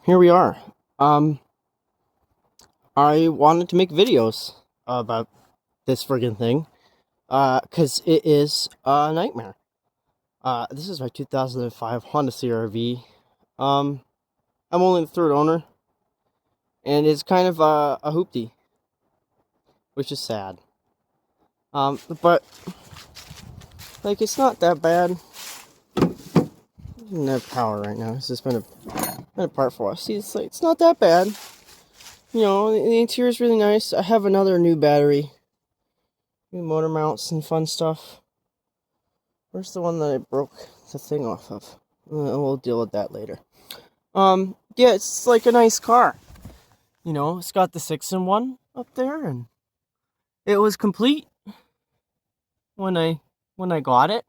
here we are. I wanted to make videos about this friggin' thing, cause it is a nightmare. This is my 2005 Honda CR-V. I'm only the third owner, and it's kind of a hoopty, which is sad. But like it's not that bad. It doesn't have power right now. It's just been apart for a while. See, it's not that bad. You know, the interior is really nice. I have another new battery. New motor mounts and fun stuff. Where's the one that I broke the thing off of? We'll deal with that later. Yeah, it's like a nice car. You know, it's got the 6-in-1 up there, and it was complete when I got it.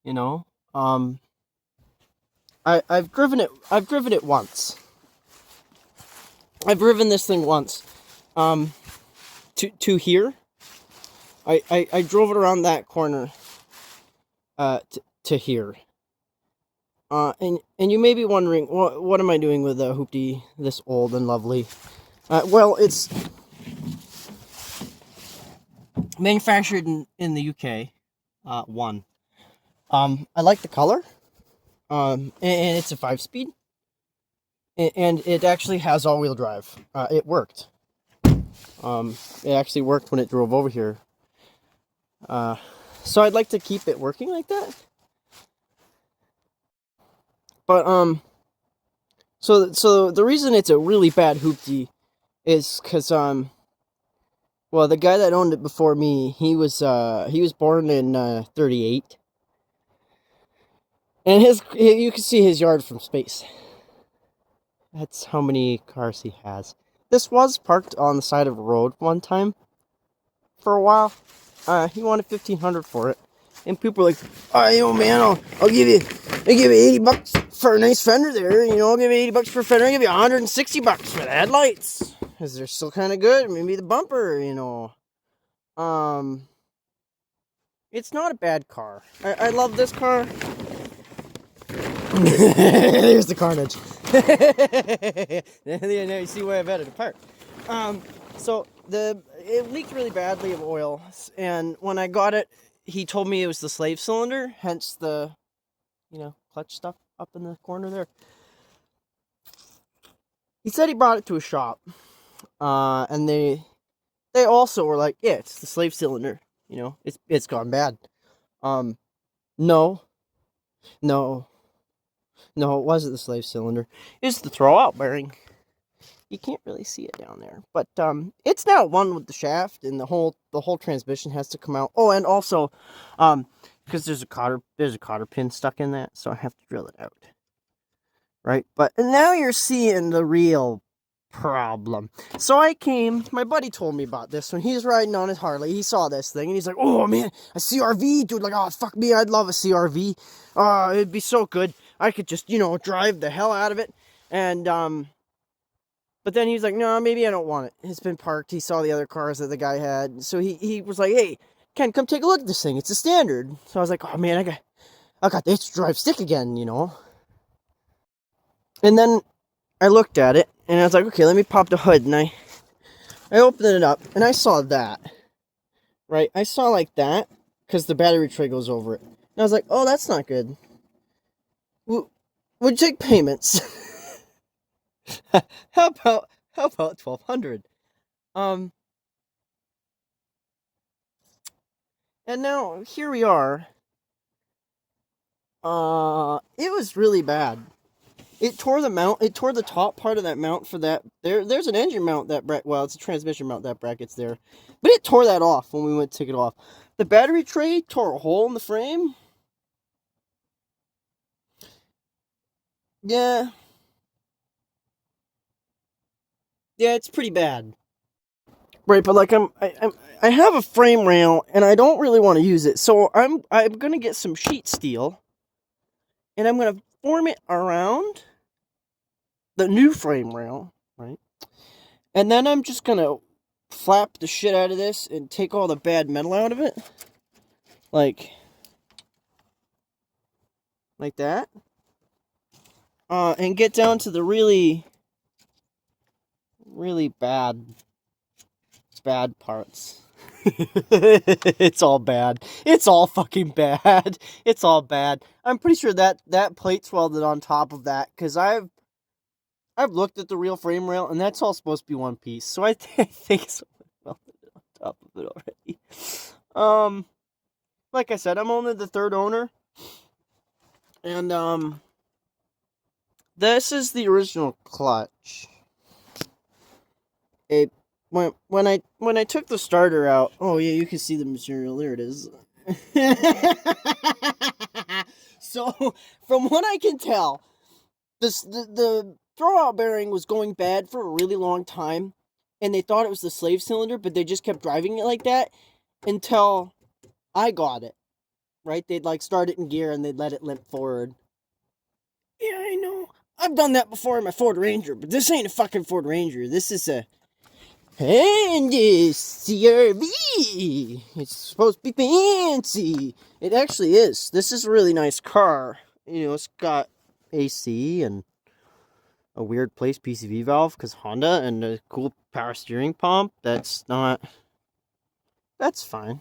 You know, I've driven it. I've driven it once. I've driven this thing once. To here. I drove it around that corner. To here. And you may be wondering, what am I doing with a hoopty this old and lovely? Well, it's manufactured in the UK. One. I like the color. And it's a 5-speed. And it actually has all-wheel drive. It worked. It actually worked when it drove over here. So I'd like to keep it working like that. But so the reason it's a really bad hoopty is because well, the guy that owned it before me, he was born in 38, and you can see his yard from space. That's how many cars he has. This was parked on the side of a road one time for a while. He wanted $1,500 for it. And people were like, "Oh, you know, man, I'll give you $80 for a nice fender there. You know, I'll give you $80 for a fender. I'll give you $160 for the headlights, because they're still kind of good. Maybe the bumper, you know. It's not a bad car. I love this car. There's the carnage. Now you see why I've had it apart. So it leaked really badly of oil, and when I got it, he told me it was the slave cylinder, hence the, clutch stuff up in the corner there. He said he brought it to a shop, and they also were like, yeah, it's the slave cylinder. You know, it's gone bad. No, it wasn't the slave cylinder. It's the throwout bearing. You can't really see it down there, but it's now one with the shaft, and the whole transmission has to come out. Oh, and also, because there's a cotter pin stuck in that, so I have to drill it out. Right, but now you're seeing the real problem. So my buddy told me about this when he was riding on his Harley. He saw this thing, and he's like, "Oh man, a CR-V, dude! Like, oh fuck me, I'd love a CR-V. It'd be so good. I could just, drive the hell out of it." And but then he's like, "No, maybe I don't want it. It's been parked." He saw the other cars that the guy had, so he was like, "Hey, Ken, come take a look at this thing. It's a standard." So I was like, "Oh man, I got this drive stick again, you know." And then I looked at it, and I was like, "Okay, let me pop the hood." And I opened it up, and I saw that. Right, I saw like that because the battery tray goes over it. And I was like, "Oh, that's not good. Would you take payments?" how about $1,200? And now here we are. It was really bad. It tore the mount. It tore the top part of that mount for that. There's an engine mount well, it's a transmission mount that bracket's there, but it tore that off when we went to take it off. The battery tray tore a hole in the frame. Yeah, it's pretty bad. Right, but like I have a frame rail, and I don't really want to use it, so I'm gonna get some sheet steel, and I'm gonna form it around the new frame rail, right? And then I'm just gonna flap the shit out of this and take all the bad metal out of it, like that. and get down to the really, really bad parts. It's all bad. It's all fucking bad. It's all bad. I'm pretty sure that plate's welded on top of that, because I've looked at the real frame rail, and that's all supposed to be one piece. So I think someone welded it on top of it already. Like I said, I'm only the third owner, and this is the original clutch. When I took the starter out, oh yeah, you can see the material. There it is. So, from what I can tell, the throwout bearing was going bad for a really long time, and they thought it was the slave cylinder, but they just kept driving it like that until I got it. Right? They'd like start it in gear and they'd let it limp forward. Yeah, I know. I've done that before in my Ford Ranger, but this ain't a fucking Ford Ranger. This is a Hoopty SeeArghVee. It's supposed to be fancy. It actually is. This is a really nice car. You know, it's got AC and a weird place PCV valve because Honda, and a cool power steering pump. That's fine.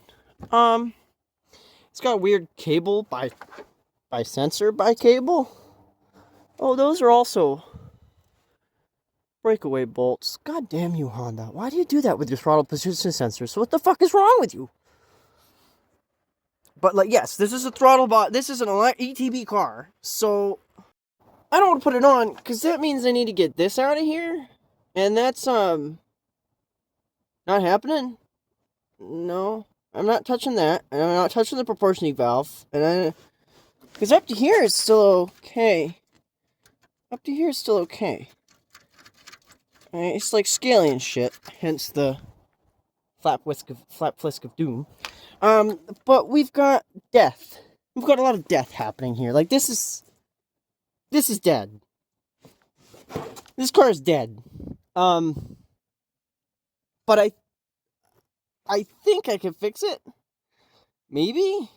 It's got a weird cable by sensor by cable. Oh, those are also breakaway bolts. God damn you, Honda. Why do you do that with your throttle position sensors? So what the fuck is wrong with you? But, like, yes, this is a throttle bot. This is an ETB car. So, I don't want to put it on, because that means I need to get this out of here. And that's, not happening. No, I'm not touching that. And I'm not touching the proportioning valve. And because up to here it's still okay. Up to here it's still okay. It's like scaly and shit, hence the flap flisk of doom. But we've got death. We've got a lot of death happening here. Like, this is dead. This car is dead. But I think I can fix it. Maybe.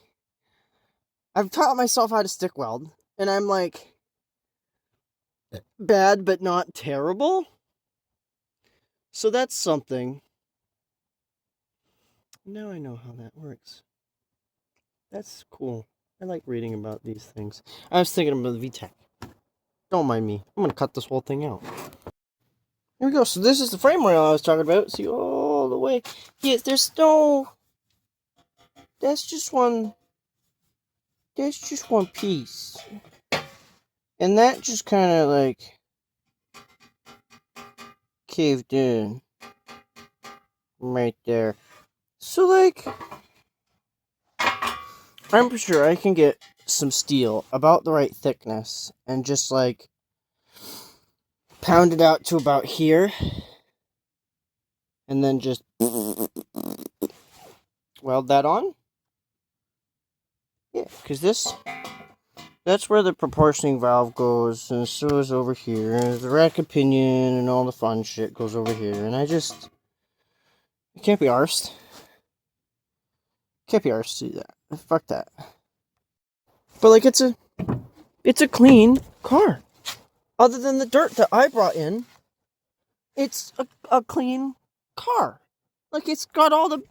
I've taught myself how to stick weld, and I'm like bad but not terrible. So that's something. Now I know how that works. That's cool. I like reading about these things. I was thinking about the VTEC. Don't mind me. I'm gonna cut this whole thing out. Here we go. So this is the frame rail I was talking about. See, all the way. Yeah, there's no... That's just one piece. And that just kind of, like, caved in. Right there. So, like, I'm pretty sure I can get some steel about the right thickness and just, like, pound it out to about here. And then just weld that on. Yeah, because that's where the proportioning valve goes, and so is over here, and the rack and pinion and all the fun shit goes over here, and I can't be arsed. Can't be arsed to do that. Fuck that. But, like, it's a clean car. Other than the dirt that I brought in, it's a clean car. Like, it's got all the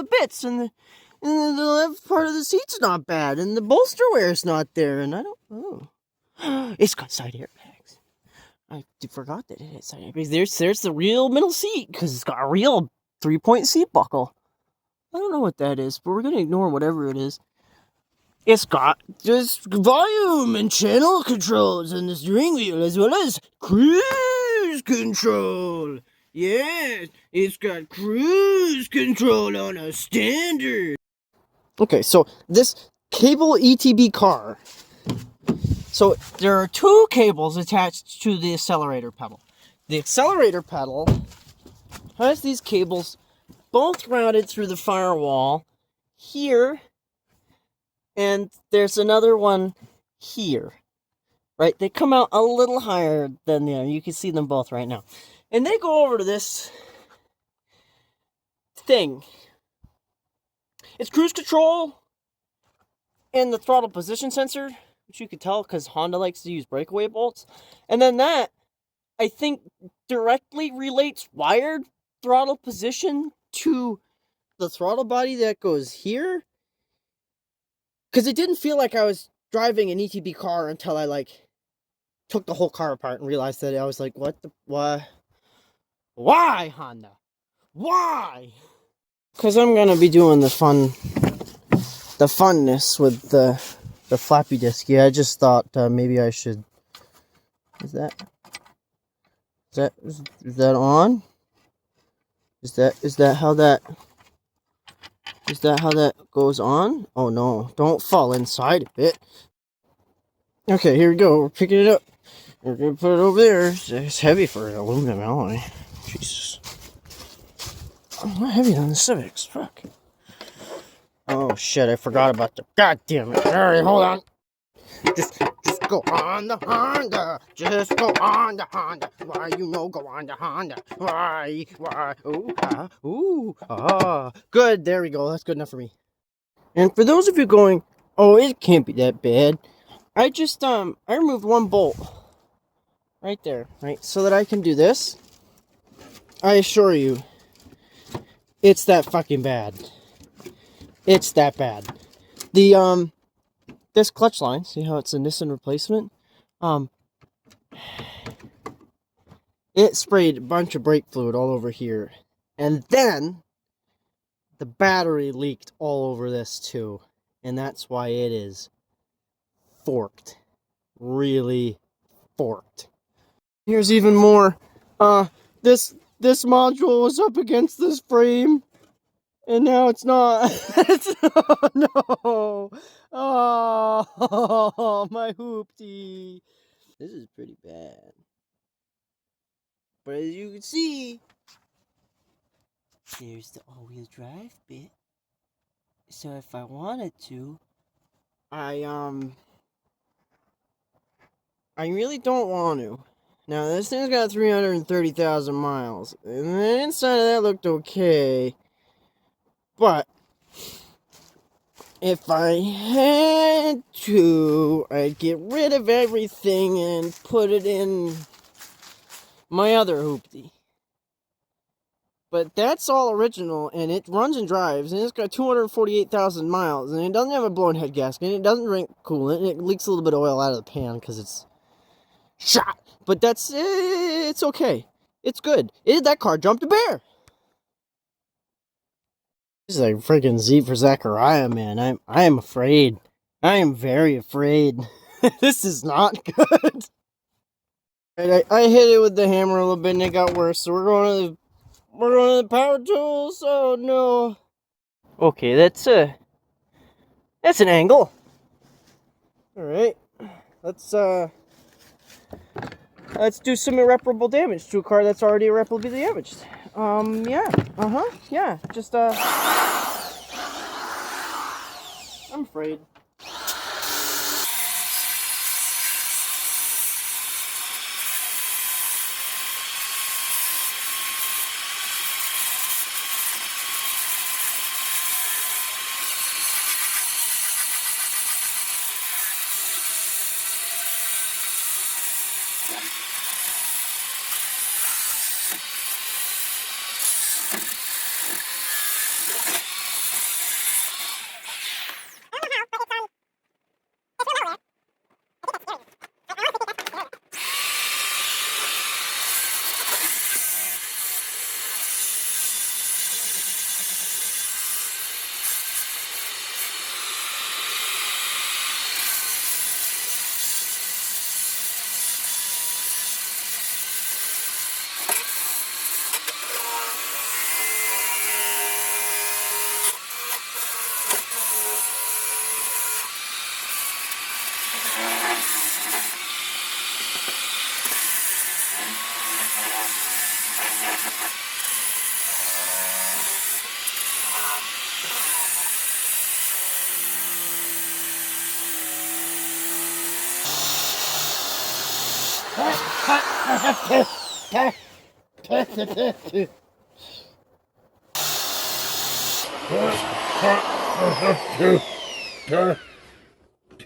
bits, and the left part of the seat's not bad, and the bolster wear's not there, and it's got side airbags. I forgot that it had side airbags. There's the real middle seat, because it's got a real 3-point seat buckle. I don't know what that is, but we're gonna ignore whatever it is. It's got just volume and channel controls and the steering wheel, as well as cruise control. Yeah, it's got cruise control on a standard. Okay, so this cable ETB car. So there are two cables attached to the accelerator pedal. The accelerator pedal has these cables both routed through the firewall here, and there's another one here. Right? They come out a little higher than the other. You can see them both right now. And they go over to this thing. It's cruise control and the throttle position sensor, which you could tell because Honda likes to use breakaway bolts. And then that, I think, directly relates wired throttle position to the throttle body that goes here. Because it didn't feel like I was driving an ETB car until I, like, took the whole car apart and realized that I was like, what? Why, Honda? Why? Because I'm going to be doing the funness with the floppy disk. Yeah, I just thought maybe I should... Is that on? Is that how that goes on? Oh no, don't fall inside of it. Okay, here we go. We're picking it up. We're gonna put it over there. It's heavy for an aluminum alloy. Jesus. Oh, not heavier than the Civics. Fuck. Oh shit, I forgot about the... God damn it. Alright, hold on. Just go on the Honda. Just go on the Honda. Why go on the Honda? Why? Ooh, Good, there we go. That's good enough for me. And for those of you going, oh, it can't be that bad. I just, I removed one bolt. Right there, right? So that I can do this. I assure you, it's that fucking bad. It's that bad. This clutch line, see how it's a Nissan replacement? It sprayed a bunch of brake fluid all over here. And then, the battery leaked all over this too. And that's why it is forked. Really forked. Here's even more. This module was up against this frame. And now it's not. No. Oh, my hoopty. This is pretty bad. But as you can see, there's the all-wheel drive bit. So if I wanted to, I really don't want to. Now, this thing's got 330,000 miles. And the inside of that looked okay. But if I had to, I'd get rid of everything and put it in my other hoopty. But that's all original, and it runs and drives, and it's got 248,000 miles, and it doesn't have a blown head gasket, and it doesn't drink coolant, and it leaks a little bit of oil out of the pan because it's shot. But it's okay. It's good. That car jumped a bear. This is like freaking Z for Zachariah, man. I am afraid. I am very afraid. This is not good. I hit it with the hammer a little bit and it got worse. So we're going to the power tools. Oh no. Okay, that's an angle. All right. Let's do some irreparable damage to a car that's already irreparably damaged. Yeah. Yeah. Just, I'm afraid.